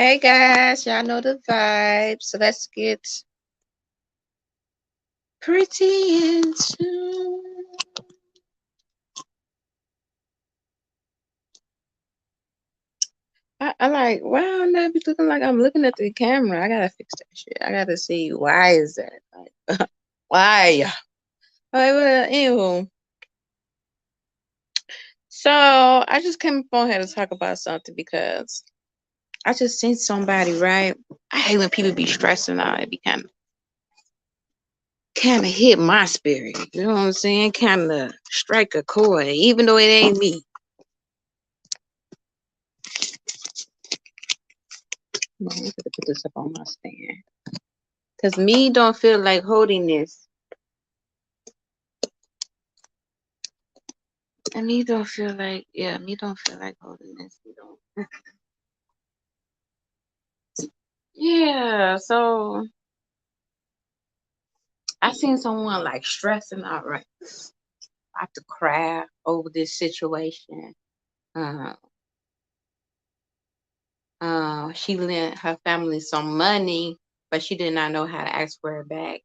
Hey guys, y'all know the vibe. So let's get pretty into. I like, why I'm not be looking like I'm looking at the camera. I gotta fix that shit. I gotta see why is that? Like, why? Alright, well, anywho. So I just came up on here to talk about something because I just seen somebody, right? I hate when people be stressing out. It be kind of hit my spirit. You know what I'm saying? Kind of strike a chord, even though it ain't me. I'm gonna put this up on my stand. Cause me don't feel like holding this. And me don't feel like, yeah, me don't feel like holding this. Me don't. Yeah, so I seen someone like stressing out, right? I have to cry over this situation. Uh, she lent her family some money, but she did not know how to ask for it back.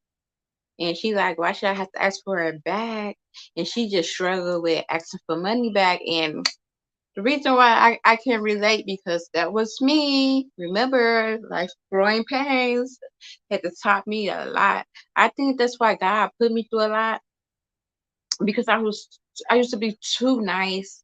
And she like, why should I have to ask for it back? And she just struggled with asking for money back. And the reason why I can relate because that was me. Remember, like growing pains had to taught me a lot. I think that's why God put me through a lot because I used to be too nice.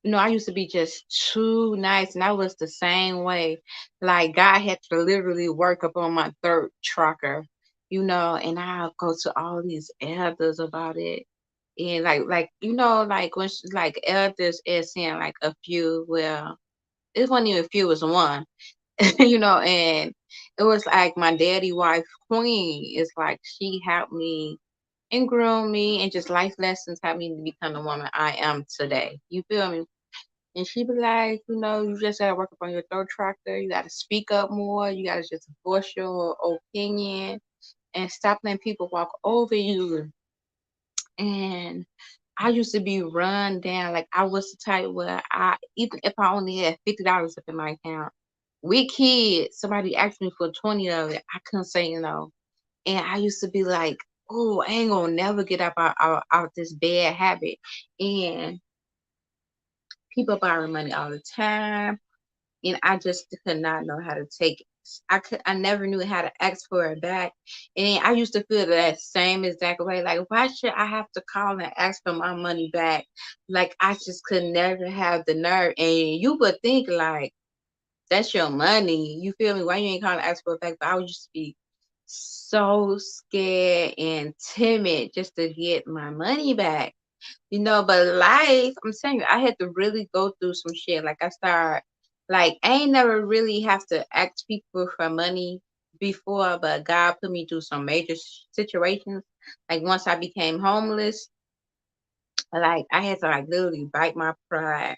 I used to be just too nice, and I was the same way. Like God had to literally work up on my third chakra, and I'll go to all these elders about it. And like when like elders is saying like a few, well, it wasn't even a few, it was one, and it was like my daddy wife Queen is like she helped me and groomed me and just life lessons helped me to become the woman I am today. You feel me? And she be like, you just gotta work up on your throat tractor. You gotta speak up more. You gotta just voice your opinion and stop letting people walk over you. And I used to be run down. Like I was the type where even if I only had $50 up in my account, we kids, somebody asked me for 20 of it, I couldn't say no. And I used to be like, oh, I ain't gonna never get up out this bad habit. And people borrow money all the time. And I just could not know how to take it. I never knew how to ask for it back. And I used to feel that same exact way. Like, why should I have to call and ask for my money back? Like I just could never have the nerve. And you would think like that's your money. You feel me? Why you ain't calling to ask for it back? But I would just be so scared and timid just to get my money back. But life, I'm telling you, I had to really go through some shit. Like I ain't never really have to ask people for money before, but God put me through some major situations. Like once I became homeless, like I had to like literally bite my pride,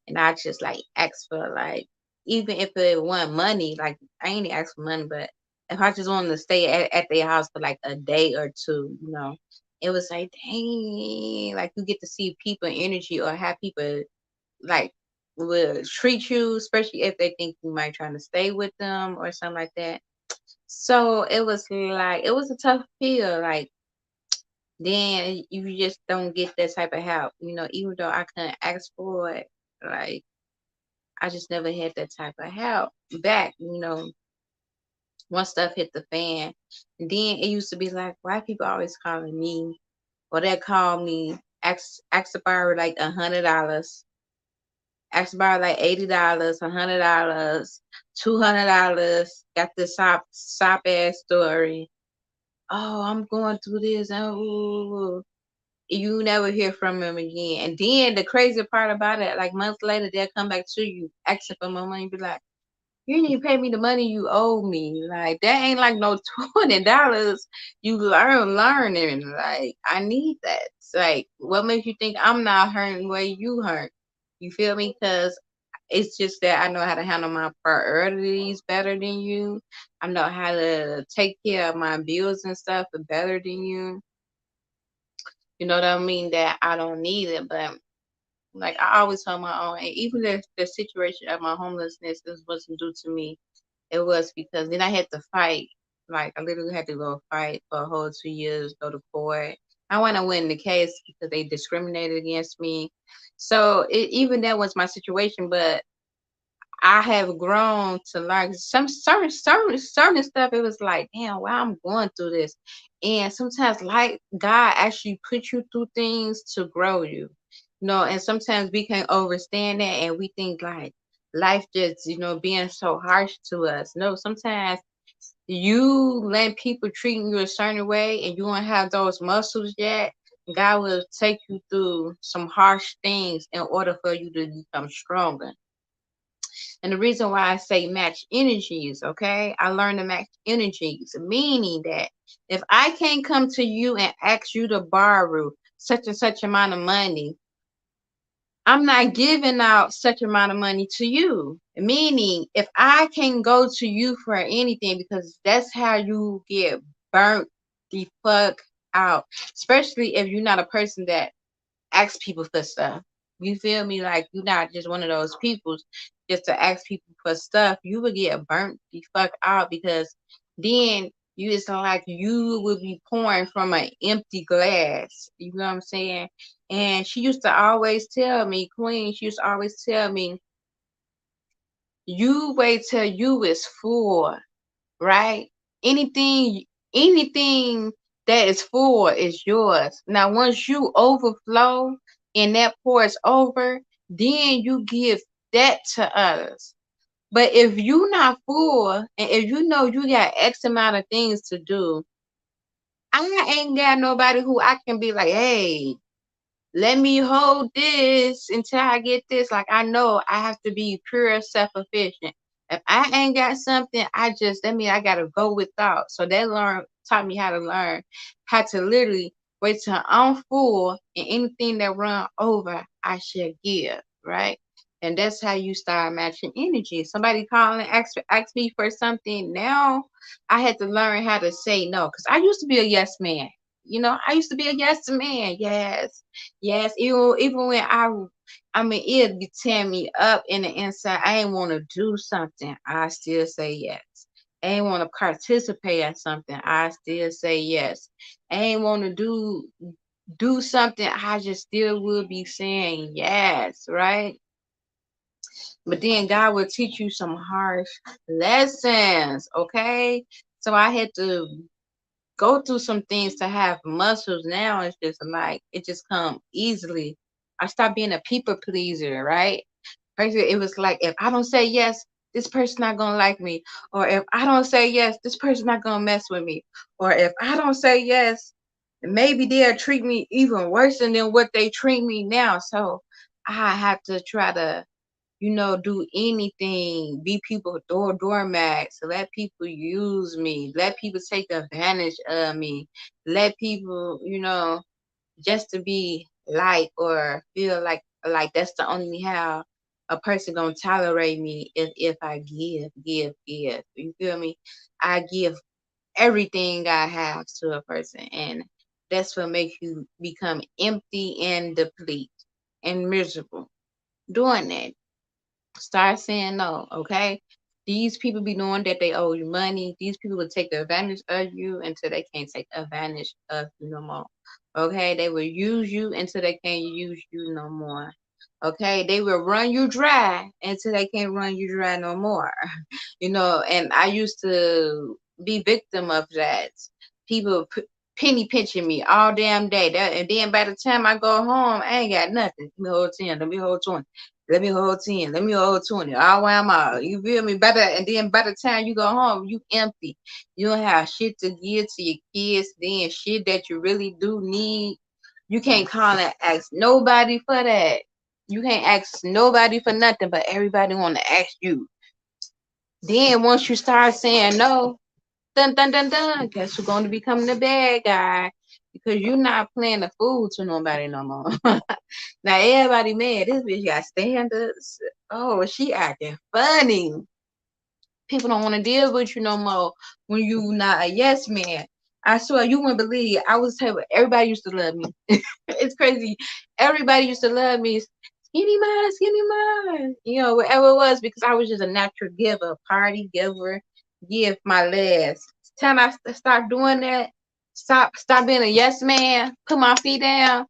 and I just like ask for like, even if it wasn't money, like I ain't ask for money, but if I just wanted to stay at their house for like a day or two, it was like, dang, like you get to see people energy or have people like will treat you, especially if they think you might trying to stay with them or something like that. So it was a tough feel. Like then you just don't get that type of help, even though I couldn't ask for it. Like I just never had that type of help back, once stuff hit the fan. And then it used to be like, why people always calling me, or they call me, ask to borrow like $100, ask to borrow like $80, $100, $200. Got this sop ass story. Oh, I'm going through this. Oh, you never hear from them again. And then the crazy part about it, like months later, they'll come back to you asking for more money and be like, you didn't even pay me the money you owe me. Like that ain't like no $20. You learning. Like I need that. It's like what makes you think I'm not hurting where you hurt? You feel me? Because it's just that I know how to handle my priorities better than you. I know how to take care of my bills and stuff better than you. You know what I mean? That I don't need it, but Like I always hold my own, and even the situation of my homelessness, this wasn't due to me. It was because then I had to fight. Like I literally had to go fight for a whole 2 years, go to court. I want to win the case because they discriminated against me. So even that was my situation, but I have grown to like some certain stuff. It was like, damn, why I'm going through this, and sometimes like God actually put you through things to grow you, and sometimes we can overstand that and we think like life just being so harsh to us. No, sometimes you let people treat you a certain way and you don't have those muscles yet. God will take you through some harsh things in order for you to become stronger. And the reason why I say match energies, okay? I learned to match energies, meaning that if I can't come to you and ask you to borrow such and such amount of money, I'm not giving out such amount of money to you. Meaning, if I can go to you for anything, because that's how you get burnt the fuck out. Especially if you're not a person that ask people for stuff. You feel me? Like you're not just one of those people just to ask people for stuff. You would get burnt the fuck out because then you it's like you would be pouring from an empty glass. You know what I'm saying? And she used to always tell me, Queen, she used to always tell me, you wait till you is full, right? Anything, anything that is full is yours. Now, once you overflow and that pours over, then you give that to others. But if you not full and if you know you got X amount of things to do, I ain't got nobody who I can be like, hey, let me hold this until I get this. Like I know I have to be pure self-efficient. If I ain't got something, that mean I gotta go without. So that taught me how to learn how to literally wait till I'm full and anything that run over, I should give, right? And that's how you start matching energy. Somebody calling, ask me for something. Now I had to learn how to say no. Because I used to be a yes man. I used to be a yes man. Yes. Yes, even when I mean, it'd be tearing me up in the inside. I ain't want to do something. I still say yes. I ain't want to participate in something. I still say yes. I ain't want to do something. I just still would be saying yes, right? But then God will teach you some harsh lessons, okay? So I had to go through some things to have muscles. Now it's just like it just come easily. I stopped being a people pleaser, right? First it was like if I don't say yes, this person not gonna like me. Or if I don't say yes, this person not gonna mess with me. Or if I don't say yes, maybe they'll treat me even worse than what they treat me now. So I have to try to do anything, be people doormats, let people use me, let people take advantage of me, let people, just to be like or feel like that's the only how a person gonna tolerate me if I give. You feel me? I give everything I have to a person, and that's what makes you become empty and deplete and miserable. Doing that, start saying no, okay? These people be knowing that they owe you money. These people will take advantage of you until they can't take advantage of you no more. Okay? They will use you until they can't use you no more. Okay? They will run you dry until they can't run you dry no more. And I used to be victim of that. People penny pinching me all damn day. And then by the time I go home, I ain't got nothing. Let me hold 10, let me hold 20. Let me hold 10. Let me hold 20. All while I'm out. You feel me? And then by the time you go home, you empty. You don't have shit to give to your kids. Then shit that you really do need. You can't call and ask nobody for that. You can't ask nobody for nothing, but everybody want to ask you. Then once you start saying no, dun dun dun dun, guess who's going to become the bad guy? Because you're not playing the fool to nobody no more. Now everybody mad. This bitch got standards. Oh, she acting funny. People don't want to deal with you no more when you not a yes man. I swear you wouldn't believe. I was telling everybody used to love me. It's crazy. Everybody used to love me. give me mine, give me mine. You know, whatever it was, because I was just a natural giver, party giver, give my last. Time I start doing that, stop being a yes man, put my feet down.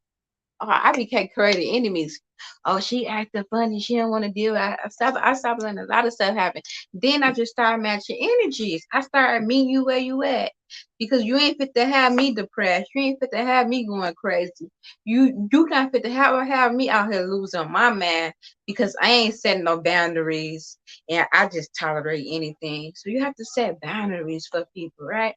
Oh, I became creating enemies. Oh, she acting funny. She don't want to deal. I stopped letting a lot of stuff happen. Then I just started matching energies. I started meeting you where you at. Because you ain't fit to have me depressed. You ain't fit to have me going crazy. You not fit to have me out here losing my mind because I ain't setting no boundaries and I just tolerate anything. So you have to set boundaries for people, right?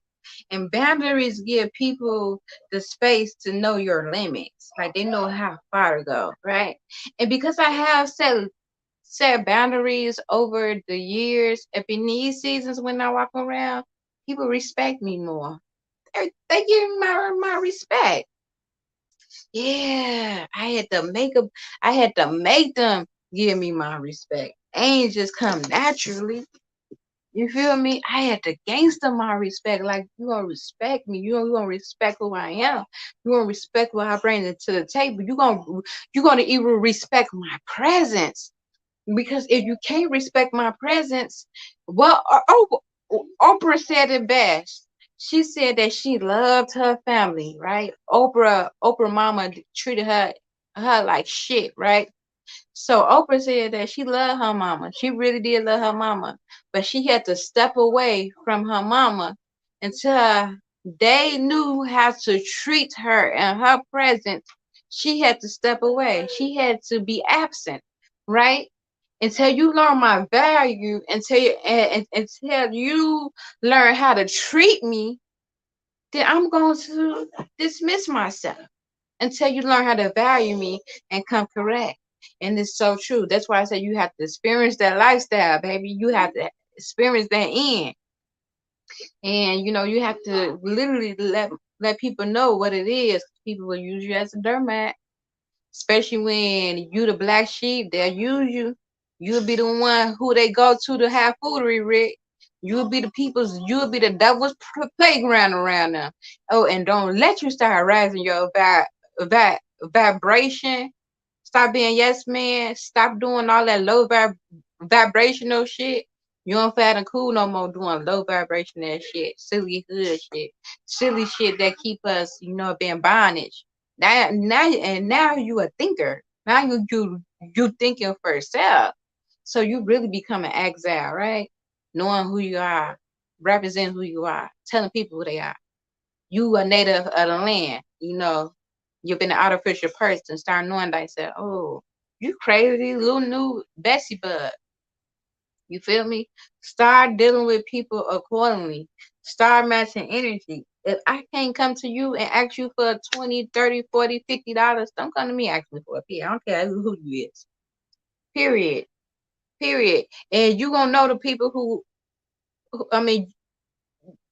And boundaries give people the space to know your limits. Like they know how far to go, right? And because I have set boundaries over the years, if in these seasons when I walk around, people respect me more. They give me my respect. Yeah, I had to make them give me my respect. Ain't just come naturally. You feel me? I had to gangster my respect. Like you gonna respect me. You gonna respect who I am. You gonna respect what I bring to the table. You gonna even respect my presence. Because if you can't respect my presence, well, Oprah said it best. She said that she loved her family, right? Oprah mama treated her like shit, right? So Oprah said that she loved her mama. She really did love her mama. But she had to step away from her mama until they knew how to treat her in her presence. She had to step away. She had to be absent, right? Until you learn my value, until you learn how to treat me, then I'm going to dismiss myself until you learn how to value me and come correct. And it's so true. That's why I say you have to experience that lifestyle, baby. You have to experience that in. And you have to literally let people know what it is. People will use you as a doormat. Especially when you the black sheep, they'll use you. You'll be the one who they go to have foolery, Rick. You'll be the devil's playground around them. Oh, and don't let you start raising your vibration. Stop being yes man. Stop doing all that low vibrational shit. You don't fat and cool no more doing low vibrational shit, silly hood shit, silly shit that keep us, being bondage. Now you a thinker. Now you thinking for yourself. So you really become an exile, right? Knowing who you are, representing who you are, telling people who they are. You a native of the land, you've been an artificial person, start knowing thyself. Oh, you crazy little new Bessie Bud. You feel me? Start dealing with people accordingly. Start matching energy. If I can't come to you and ask you for 20, 30, 40, $50, don't come to me ask me for a fee. I don't care who you is. Period. Period. And you gonna know the people I mean,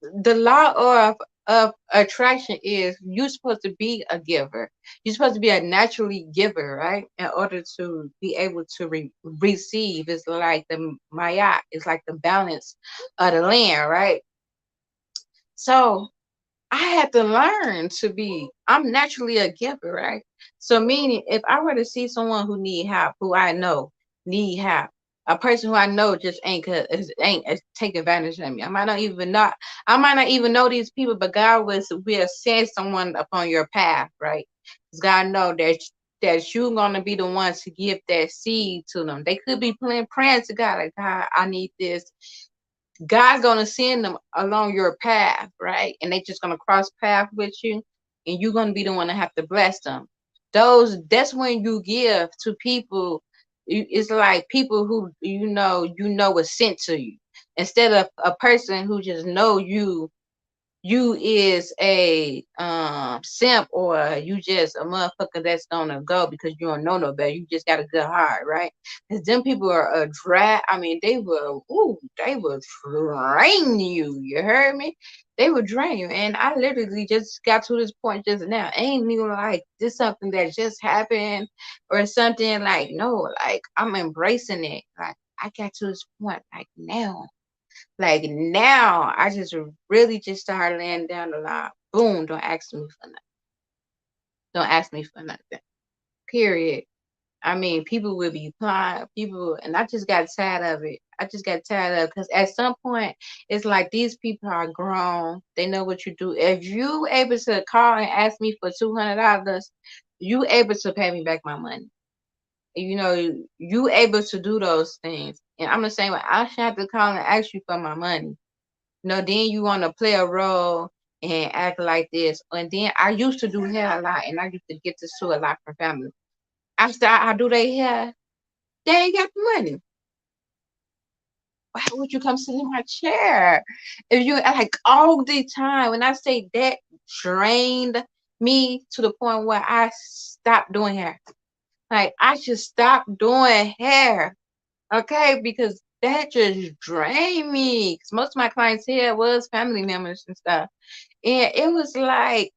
the law of attraction is you're supposed to be a giver. You're supposed to be a naturally giver, right? In order to be able to receive. It's like the Maya. It's like the balance of the land, right? So I had to learn to be. I'm naturally a giver, right? So meaning, if I were to see someone who need help, who I know need help, a person who I know just ain't take advantage of me. I might not even know these people, but God will send someone upon your path, right? Because God know that you're gonna be the one to give that seed to them. They could be praying to God like, God, I need this. God's gonna send them along your path, right? And they just gonna cross path with you, and you're gonna be the one to have to bless them. That's when you give to people. It's like people who was sent to you, instead of a person who just know you is a simp, or you just a motherfucker that's gonna go because you don't know no better. You just got a good heart, right? Because them people are a dry. I mean, they will drain you. You heard me? They will drain you. And I literally just got to this point just now. Ain't even like this something that just happened or something, like no, like I'm embracing it. Like I got to this point like now. Like now, I just really just started laying down the line. Boom, don't ask me for nothing. Don't ask me for nothing. Period. I mean, people will be applying, people, and I just got tired of it. I just got tired of it because at some point, it's like these people are grown. They know what you do. If you able to call and ask me for $200, you able to pay me back my money. You able to do those things. And I'm the same way. I should have to call and ask you for my money. Then you want to play a role and act like this. And then I used to do hair a lot, and I used to get this to a lot from family. After I do their hair, they ain't got the money. Why would you come sit in my chair? If you like all the time, when I say that drained me to the point where I stopped doing hair. Like I should stop doing hair. Okay, because that just drained me. Cause most of my clients here was family members and stuff. And it was like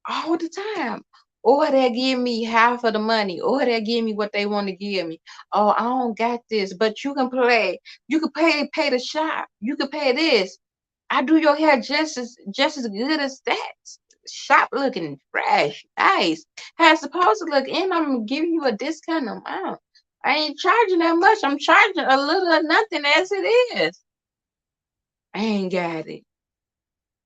all the time. Or they give me half of the money, or they give me what they want to give me. Oh, I don't got this, but you can play. You can pay the shop. You can pay this. I do your hair just as good as that. Shop looking fresh, nice. How it's supposed to look, and I'm giving you a discount amount. I ain't charging that much. I'm charging a little or nothing as it is. I ain't got it.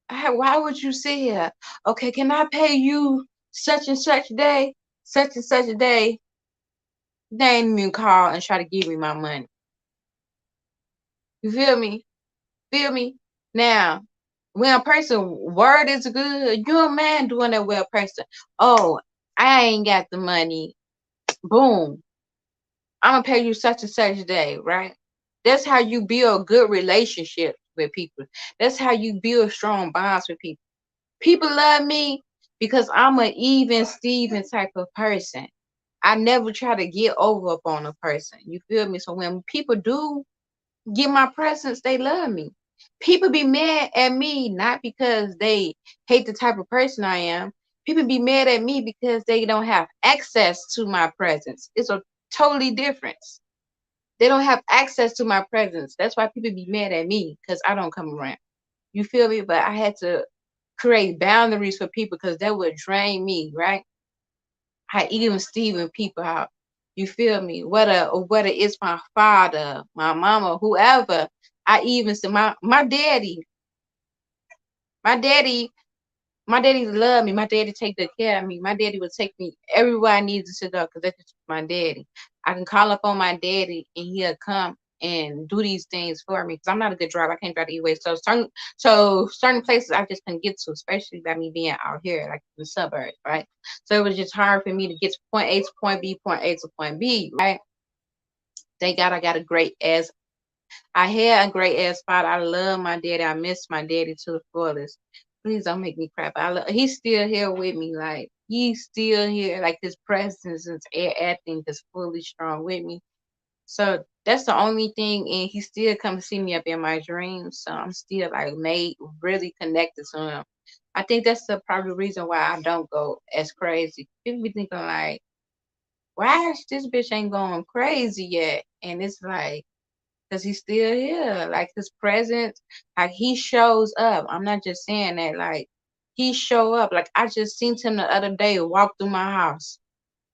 Why would you sit here? Okay, can I pay you such and such day, such and such a day? They ain't even call and try to give me my money. You feel me? Feel me? Now, when a person word is good, you're a man doing that with a person. Oh, I ain't got the money. Boom. I'm gonna pay you such and such day, right? That's how you build good relationships with people. That's how you build strong bonds with people. People love me because I'm an even Steven type of person. I never try to get over up on a person. You feel me? So when people do get my presence, they love me. People be mad at me not because they hate the type of person I am. People be mad at me because they don't have access to my presence. It's a totally difference. They don't have access to my presence. That's why people be mad at me because I don't come around. You feel me? But I had to create boundaries for people because that would drain me, right? I even Steven people out. You feel me? Whether it's my father, my mama, whoever, I even see my daddy my daddy love me. My daddy take good care of me. My daddy would take me everywhere I needed to go because that's just my daddy. I can call up on my daddy and he'll come and do these things for me because I'm not a good driver. I can't drive the E-way. So certain places I just couldn't get to, especially by me being out here, like the suburbs, right? So it was just hard for me to get to point A to point B, point A to point B, right? Thank God I got a great ass I had a great ass father. I love my daddy. I miss my daddy to the fullest. Please don't make me crap. He's still here with me. Like he's still here. Like his presence is acting just fully strong with me. So that's the only thing. And he still comes see me up in my dreams. So I'm still like made really connected to him. I think that's the probably reason why I don't go as crazy. People be thinking like, why this bitch ain't going crazy yet? And it's like because he's still here. Like his presence, like he shows up. I'm not just saying that. Like he show up. Like I just seen him the other day walk through my house.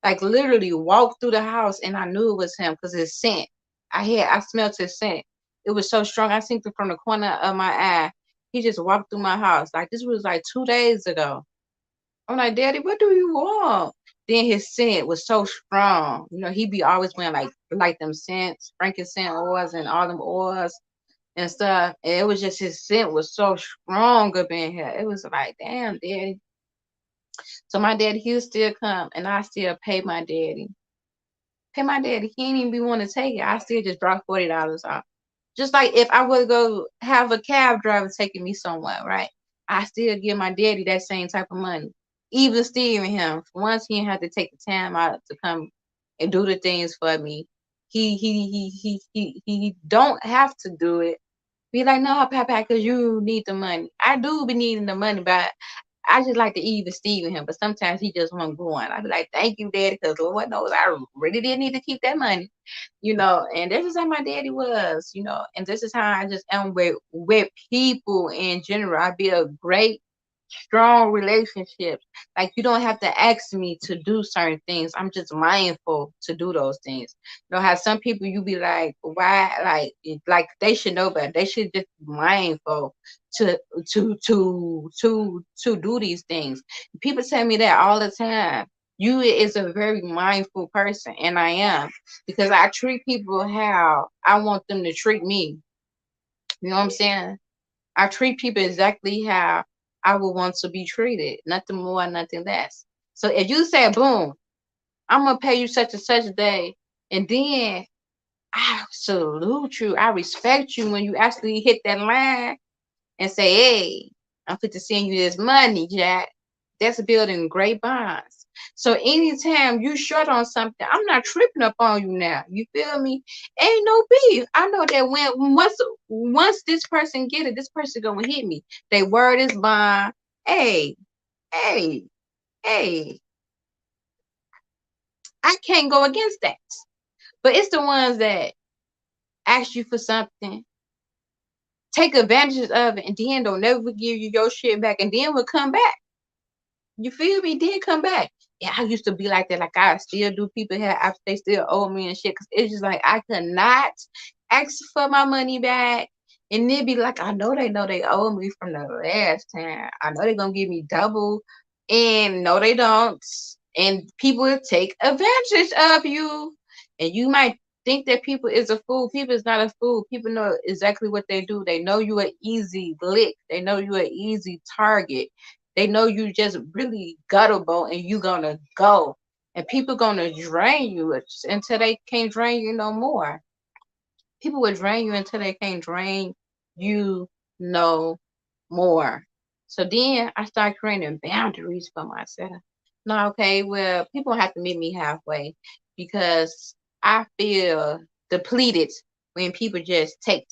Like literally walk through the house, and I knew it was him because his scent. I smelled his scent. It was so strong. I seen it from the corner of my eye. He just walked through my house. Like this was like 2 days ago. I'm like, Daddy, what do you want? Then his scent was so strong. He be always wearing like them scents, frankincense oils and all them oils and stuff. And it was just his scent was so strong up in here. It was like, damn, Daddy. So my daddy, he'll still come and I still pay my daddy. Pay my daddy. He ain't even be want to take it. I still just drop $40 off. Just like if I would go have a cab driver taking me somewhere, right? I still give my daddy that same type of money. Even Steve and him, once he had to take the time out to come and do the things for me, he don't have to do it. Be like, no, Papa, because you need the money. I do be needing the money, but I just like to even Steve him. But sometimes he just won't go on. I be like, thank you, Daddy, because Lord knows I really did need to keep that money, And this is how my daddy was. And this is how I just am with people in general. I build great strong relationships. Like you don't have to ask me to do certain things. I'm just mindful to do those things. You know how some people you be like, why like they should know better. They should just be mindful to to do these things. People tell me that all the time. You is a very mindful person, and I am because I treat people how I want them to treat me. You know what I'm saying? I treat people exactly how I would want to be treated, nothing more, nothing less. So if you say, boom, I'm gonna pay you such and such a day, and then I salute you, I respect you when you actually hit that line and say, hey, I'm fit to send you this money, Jack. That's building great bonds. So anytime you short on something, I'm not tripping up on you now. You feel me? Ain't no beef. I know that when once this person get it, this person gonna hit me. They word is bond. Hey, hey, hey. I can't go against that. But it's the ones that ask you for something, take advantage of it, and then don't never give you your shit back, and then will come back. You feel me? Then come back. Yeah, I used to be like that. Like I still do. People have after they still owe me and shit. Cause it's just like I could not ask for my money back, and then be like, I know they owe me from the last time. I know they're gonna give me double, and no, they don't. And people will take advantage of you, and you might think that people is a fool. People is not a fool. People know exactly what they do. They know you an easy lick. They know you an easy target. They know you just really gutable and you gonna go. And people gonna drain you until they can't drain you no more. People will drain you until they can't drain you no more. So then I start creating boundaries for myself. No, okay, well, people have to meet me halfway because I feel depleted when people just take,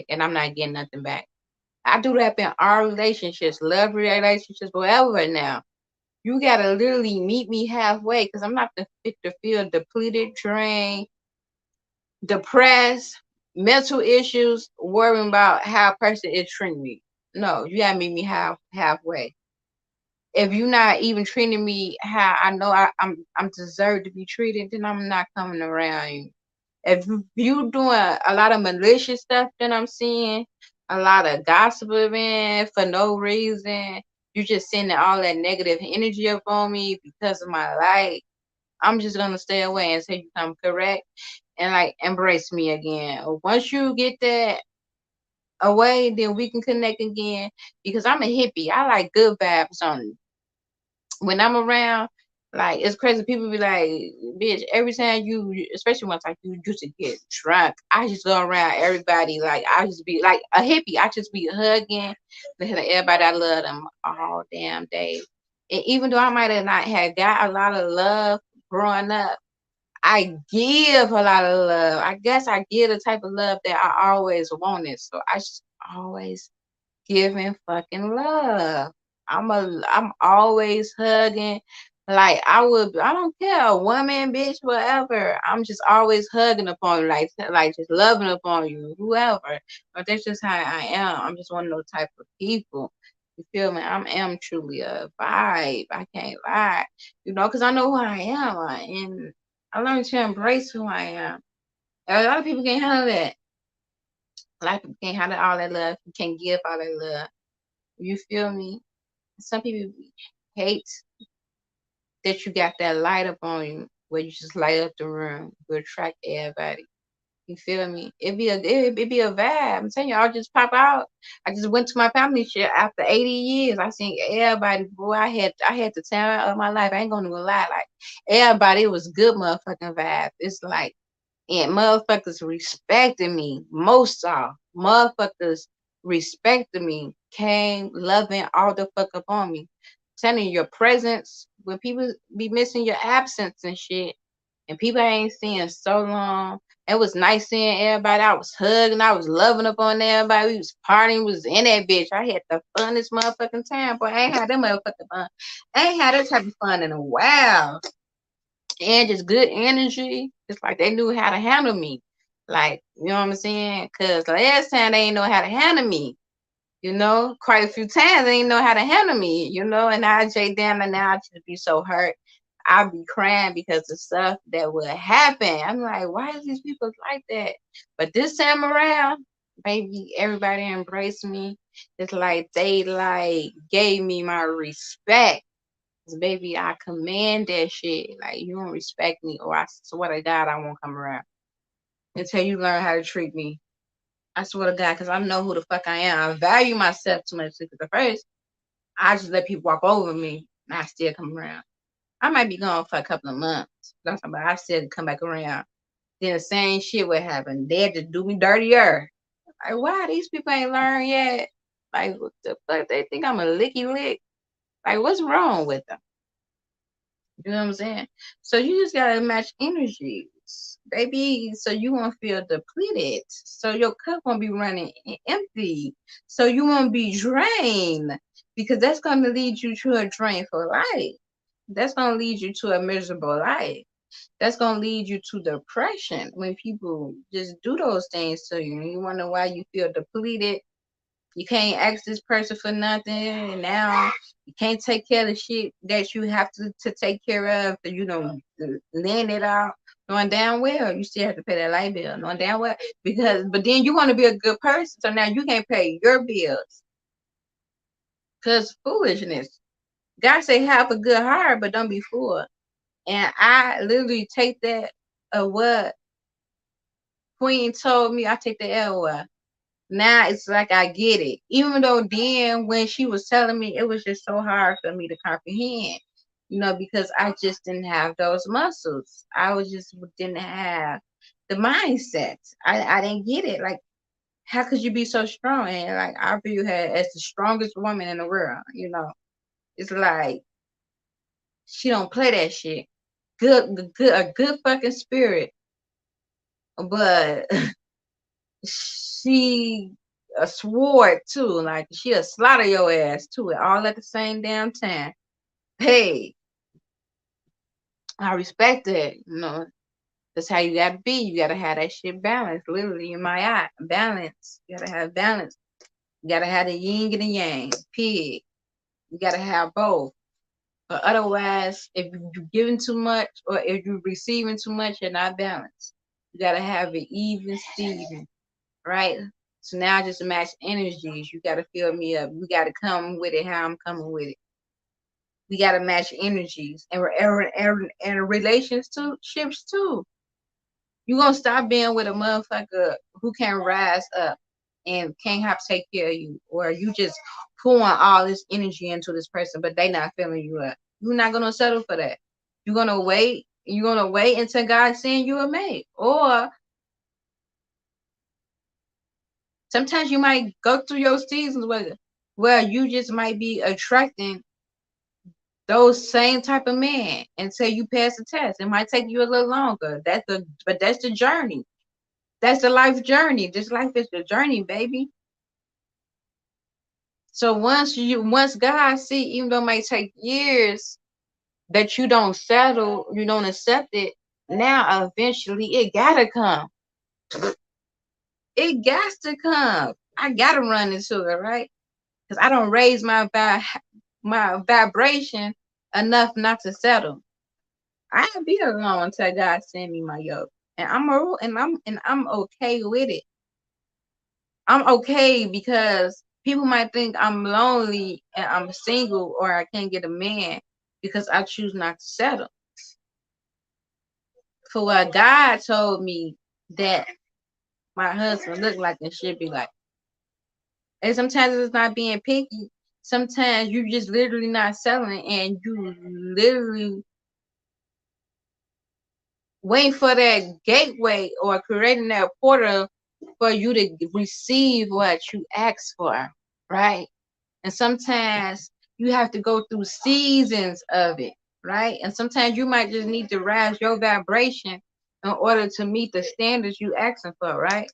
and I'm not getting nothing back. I do that in our relationships, love relationships, whatever now. You gotta literally meet me halfway because I'm not the fit to feel depleted, drained, depressed, mental issues, worrying about how a person is treating me. No, you gotta meet me halfway. If you're not even treating me how I know I'm deserved to be treated, then I'm not coming around you. If you doing a lot of malicious stuff that I'm seeing, a lot of gossiping for no reason, you just sending all that negative energy up on me because of my light, I'm just gonna stay away until you come correct and like embrace me again. Once you get that away, then we can connect again because I'm a hippie. I like good vibes on when I'm around, like it's crazy. People be like, "Bitch," every time you, especially once like you used to get drunk, I just go around everybody like I just be like a hippie. I just be hugging everybody. I love them all damn day. And even though I might have not had got a lot of love growing up, I give a lot of love. I guess I give the type of love that I always wanted. So I just always giving fucking love. I'm always hugging. Like I don't care, a woman, bitch, whatever. I'm just always hugging upon you, like just loving upon you, whoever. But that's just how I am. I'm just one of those type of people. You feel me? I am truly a vibe. I can't lie, because I know who I am, and I learned to embrace who I am. A lot of people can't handle that. A lot of people can't handle all that love. You can't give all that love. You feel me? Some people hate that you got that light up on you where you just light up the room. You attract everybody. You feel me? It be a vibe. I'm telling you, I'll just pop out. I just went to my family shit after 80 years. I seen everybody, boy. I had the time of my life. I ain't gonna lie. Like everybody, it was good motherfucking vibe. It's like and motherfuckers respected me. Most all motherfuckers respected me, came loving all the fuck up on me. Telling your presence when people be missing your absence and shit, and people I ain't seeing so long. It was nice seeing everybody. I was hugging, I was loving up on everybody. We was partying, we was in that bitch. I had the funnest motherfucking time, boy. I ain't had that motherfucking fun. I ain't had that type of fun in a while, and just good energy. It's like they knew how to handle me. Like, you know what I'm saying? Cause last time they didn't know how to handle me. you know, quite a few times. They didn't know how to handle me, you know, and I J down and now I just be so hurt. I'll be crying because of stuff that would happen. I'm like, why is these people like that? But this time around, baby, everybody embraced me. It's like they like gave me my respect. 'Cause, baby, I command that shit. Like you don't respect me, or I swear to God, I won't come around until you learn how to treat me. I swear to God, because I know who the fuck I am. I value myself too much. Because at first, I just let people walk over me, and I still come around. I might be gone for a couple of months. That's about I still come back around. Then the same shit would happen. They had to do me dirtier. Like, why these people ain't learned yet? Like, what the fuck? They think I'm a licky lick. Like, what's wrong with them? You know what I'm saying? So you just gotta match energies, baby. So you won't feel depleted. So your cup won't be running empty. So you won't be drained because that's gonna lead you to a drainful life. That's gonna lead you to a miserable life. That's gonna lead you to depression when people just do those things to you and you wonder why you feel depleted. You can't ask this person for nothing, and now you can't take care of the shit that you have to take care of. You know, laying it out, knowing damn well you still have to pay that light bill, knowing damn well but then you want to be a good person, so now you can't pay your bills because foolishness. God say have a good heart, but don't be fooled. And I literally take that of what Queen told me. I take the L. Now it's like I get it. Even though then when she was telling me, it was just so hard for me to comprehend, you know, because I just didn't have those muscles. I was just didn't have the mindset. I didn't get it. Like, how could you be so strong? And like I view her as the strongest woman in the world, you know. It's like she don't play that shit. A good fucking spirit. But she a sword too. Like she'll slaughter your ass too, all at the same damn time. Hey, I respect that. You know, that's how you gotta be. You gotta have that shit balanced. Literally in my eye, balance. You gotta have balance. You gotta have the yin and the yang. Pig. You gotta have both. But otherwise, if you're giving too much or if you're receiving too much, you're not balanced. You gotta have it even, Steven. Right? So now just match energies. You gotta fill me up. You gotta come with it how I'm coming with it. We gotta match energies and relations to ships too. You gonna stop being with a motherfucker who can't rise up and can't have to take care of you, or you just pouring all this energy into this person, but they not filling you up. You're not gonna settle for that. You're gonna wait. You're gonna wait until God send you a mate, or sometimes you might go through your seasons where you just might be attracting those same type of men until you pass the test. It might take you a little longer. But that's the journey. That's the life journey. This life is the journey, baby. So once God see, even though it might take years that you don't settle, you don't accept it, now eventually it gotta come. It got to come. I gotta run into it, right? Because I don't raise my vibration enough not to settle. I'll be alone until God send me my yoke, and I'm okay with it. I'm okay because people might think I'm lonely and I'm single or I can't get a man because I choose not to settle. For what God told me that my husband looked like and should be like. And sometimes it's not being picky. Sometimes you just literally not selling and you literally waiting for that gateway or creating that portal for you to receive what you asked for, right? And sometimes you have to go through seasons of it, right? And sometimes you might just need to rise your vibration in order to meet the standards you asking for, right?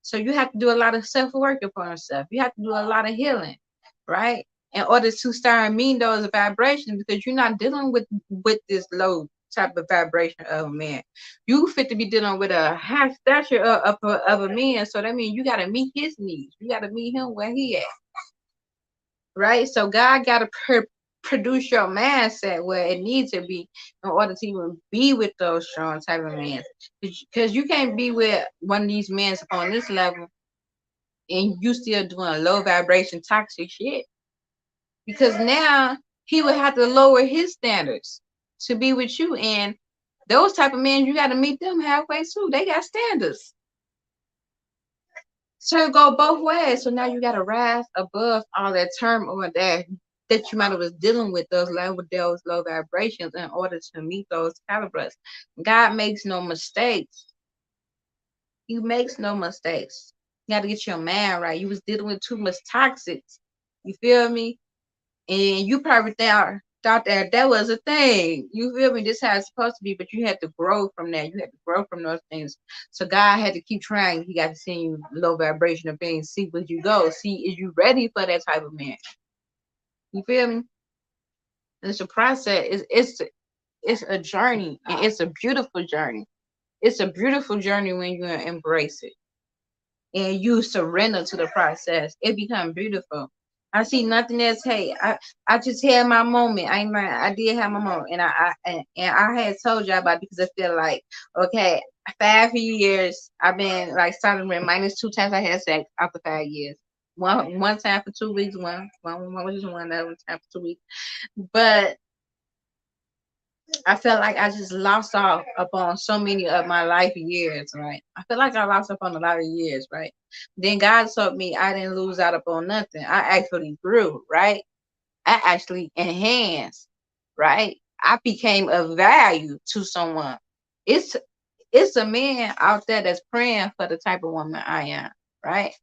So you have to do a lot of self-work upon yourself. You have to do a lot of healing, right? In order to start meeting those vibrations, because you're not dealing with this low type of vibration of a man. You fit to be dealing with a high stature of a man. So that means you got to meet his needs. You got to meet him where he at. right? So God got to produce your mindset where it needs to be in order to even be with those strong type of men. Because you can't be with one of these men on this level and you still doing low vibration toxic shit. Because now he would have to lower his standards to be with you. And those type of men, you got to meet them halfway too. They got standards. So it go both ways. So now you got to rise above all that turmoil that you might have was dealing with those low vibrations in order to meet those calibers. God makes no mistakes. He makes no mistakes. You got to get your mind right. You was dealing with too much toxics. You feel me? And you probably thought that that was a thing. You feel me? This is how it's supposed to be, but you had to grow from that. You had to grow from those things. So God had to keep trying. He got to send you low vibrational things. See where you go. See, is you ready for that type of man? You feel me? It's a process. It's a journey, and it's a beautiful journey. It's a beautiful journey when you embrace it and you surrender to the process. It becomes beautiful. I see nothing else. Hey, I just had my moment. I did have my moment, and I had told y'all about it because I feel like okay, 5 years I've been like starting with minus 2 times I had sex after 5 years. One time for 2 weeks, one was just one other time for 2 weeks. But I felt like I just lost out upon so many of my life years, right? I feel like I lost up on a lot of years, right? Then God told me I didn't lose out upon nothing. I actually grew, right? I actually enhanced, right? I became of value to someone. It's it's a man out there that's praying for the type of woman I am, right?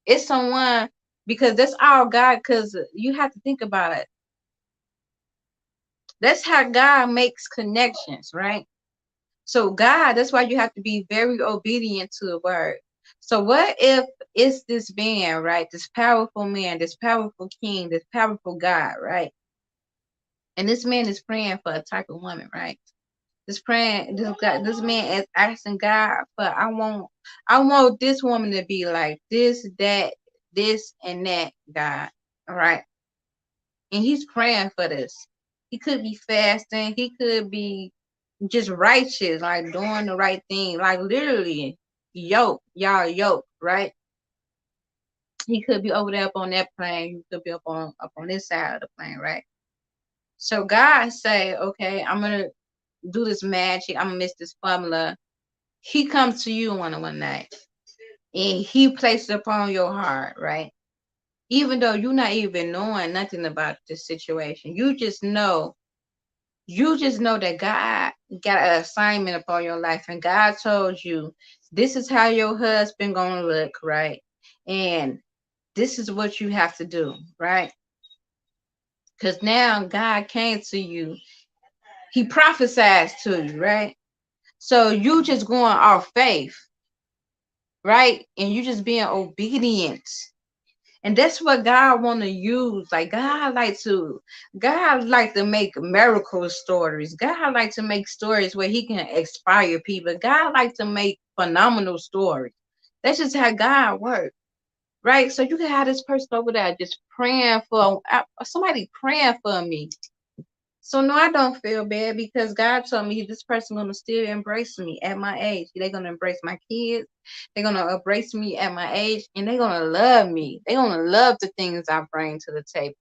It's someone because that's all God. Because you have to think about it. That's how God makes connections, right? So God, that's why you have to be very obedient to the word. So what if it's this man, right? This powerful man, this powerful king, this powerful God, right? And this man is praying for a type of woman, right? This man is asking God for I want this woman to be like this, that, this, and that, God. All right. And he's praying for this. He could be fasting, he could be just righteous, like doing the right thing, like literally yoke, right? He could be over there up on that plane, he could be up on this side of the plane, right? So God say, okay, I'm gonna do this magic, I'm gonna miss this formula. He comes to you one night and he places upon your heart, right? Even though you're not even knowing nothing about this situation, you just know that God got an assignment upon your life, and God told you this is how your husband gonna look, right? And this is what you have to do, right? Because now God came to you, He prophesied to you, right? So you just going off faith, right? And you just being obedient. And that's what God want to use. Like God like to make miracle stories. God like to make stories where he can inspire people. God like to make phenomenal stories. That's just how God works. Right? So you can have this person over there just praying for somebody praying for me. So no, I don't feel bad because God told me this person gonna still embrace me at my age. They're gonna embrace my kids. They're gonna embrace me at my age, and they're gonna love me. They're gonna love the things I bring to the table.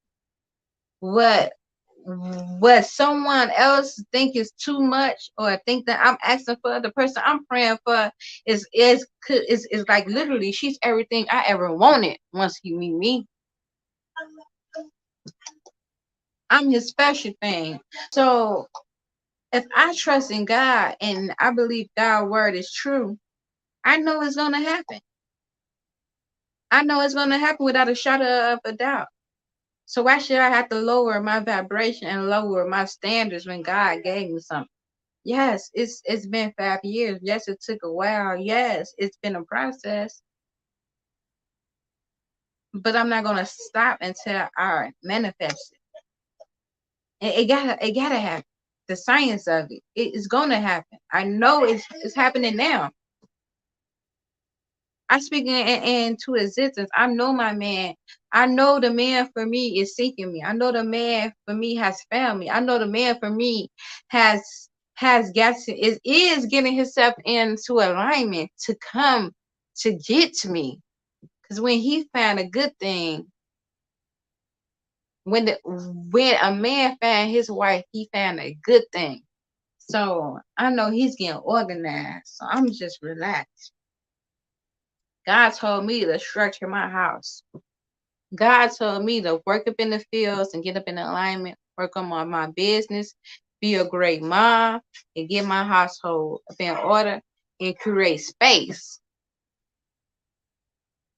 What what someone else think is too much, or think that I'm asking for, the person I'm praying for is like literally she's everything I ever wanted. Once you meet me, I'm his special thing. So if I trust in God and I believe God's word is true, I know it's gonna happen. I know it's gonna happen without a shadow of a doubt. So why should I have to lower my vibration and lower my standards when God gave me something? Yes, it's been 5 years. Yes, it took a while. Yes, it's been a process. But I'm not gonna stop until I manifest it. It gotta happen. The science of it is gonna happen. I know it's happening now. I speak into existence. I know my man. I know the man for me is seeking me. I know the man for me has family. I know the man for me has got to is getting himself into alignment to come to get to me. Because when he found a good thing, when a man found his wife, he found a good thing. So I know he's getting organized. So I'm just relaxed. God told me to structure my house. God told me to work up in the fields and get up in alignment, work on my business, be a great mom, and get my household up in order and create space.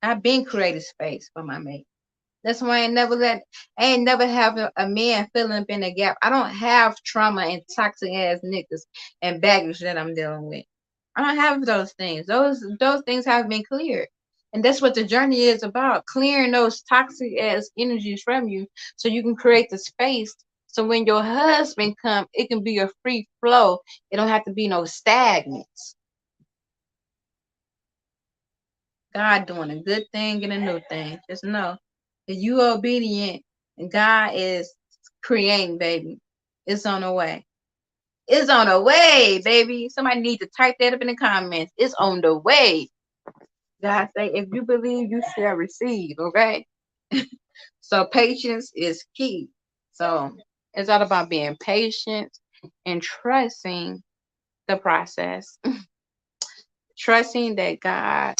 I've been creating space for my mate. That's why I ain't never have a man filling up in the gap. I don't have trauma and toxic ass niggas and baggage that I'm dealing with. I don't have those things. Those things have been cleared. And that's what the journey is about, clearing those toxic ass energies from you so you can create the space. So when your husband come, it can be a free flow. It don't have to be no stagnants. God doing a good thing and a new thing. Just know if you are obedient and God is creating, baby, it's on the way. It's on the way, baby. Somebody need to type that up in the comments. It's on the way. God say, if you believe, you shall receive. Okay. So patience is key. So it's all about being patient and trusting the process. Trusting that God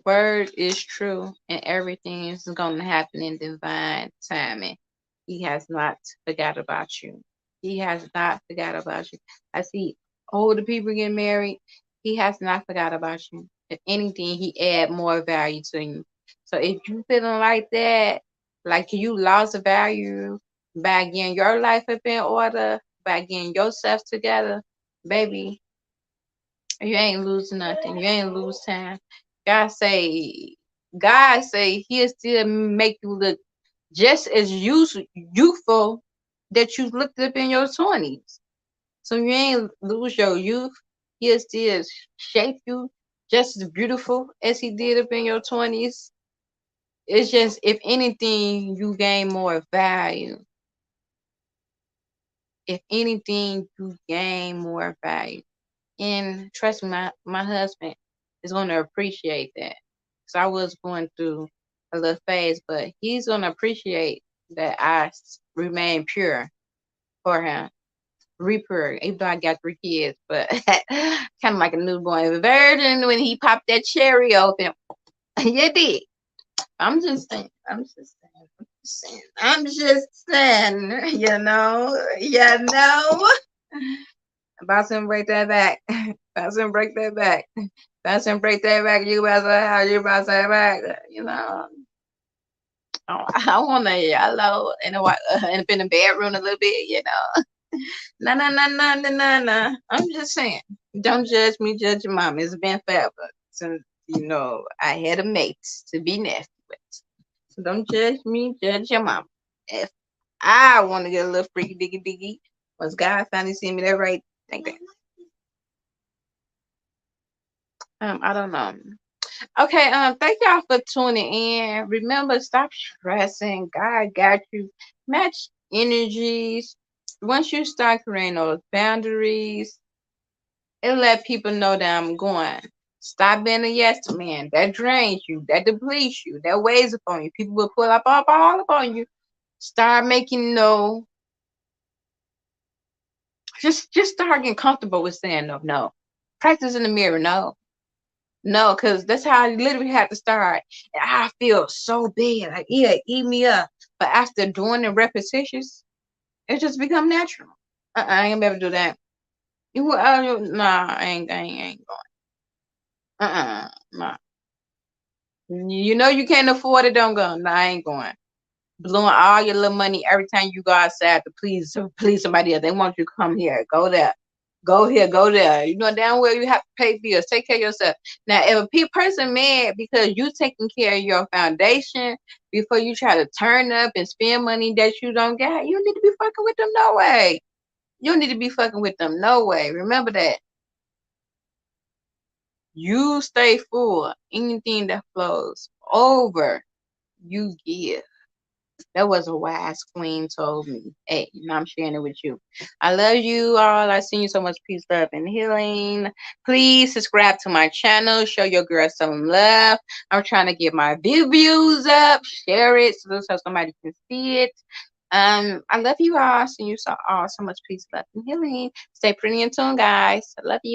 word is true and everything is going to happen in divine timing. He has not forgot about you. He has not forgot about you. I see older people get married. He has not forgot about you. If anything, he add more value to you. So if you feeling like that, like you lost value by getting your life up in order, by getting yourself together, baby, you ain't losing nothing. You ain't lose time. God say, God say He'll still make you look just as youthful that you looked up in your 20s. So you ain't lose your youth. He'll still shape you just as beautiful as He did up in your 20s. It's just, if anything, you gain more value. If anything, you gain more value. And trust me, my husband is going to appreciate that. So I was going through a little phase, but he's going to appreciate that I remain pure for him. Repure, even though I got 3 kids, but kind of like a newborn virgin when he popped that cherry open. You did. I'm just saying. I'm just saying. I'm just saying. You know. You know. About to break that back. About to break that back. About to break that back. You about to say how you about to say back. You know. I want to yellow and in the bedroom a little bit. You know. No, no, no, no, no, no, no. I'm just saying. Don't judge me. Judge your mom. It's been forever since I had a mate to be nasty with. So don't judge me. Judge your mom. If I want to get a little freaky diggy diggy, once God finally see me that right, think that. I don't know. Okay, thank y'all for tuning in. Remember, stop stressing. God got you. Match energies. Once you start creating those boundaries, it'll let people know that I'm going. Stop being a yes man. That drains you. That depletes you. That weighs upon you. People will pull up all upon you. Start making no. Just start getting comfortable with saying no. No. Practice in the mirror. No. No, because that's how I literally had to start. And I feel so bad. Like, yeah, eat me up. But after doing the repetitions, it just become natural. I ain't gonna be able to do that. Nah, I ain't going. Nah. You know you can't afford it, don't go. Nah, I ain't going. Blowing all your little money every time you go outside to please somebody else. They want you to come here. Go there. Go here, go there. You know damn well you have to pay bills. Take care of yourself. Now, if a person mad because you taking care of your foundation before you try to turn up and spend money that you don't got, you need to be fucking with them no way. You need to be fucking with them no way. Remember that. You stay full. Anything that flows over, you give. That was a wise queen told me. Hey, and I'm sharing it with you. I love you all. I send you so much peace, love, and healing. Please subscribe to my channel. Show your girl some love. I'm trying to get my views up. Share it so somebody can see it. I love you all. Send you all so much peace, love, and healing. Stay pretty in tune, guys. I love you.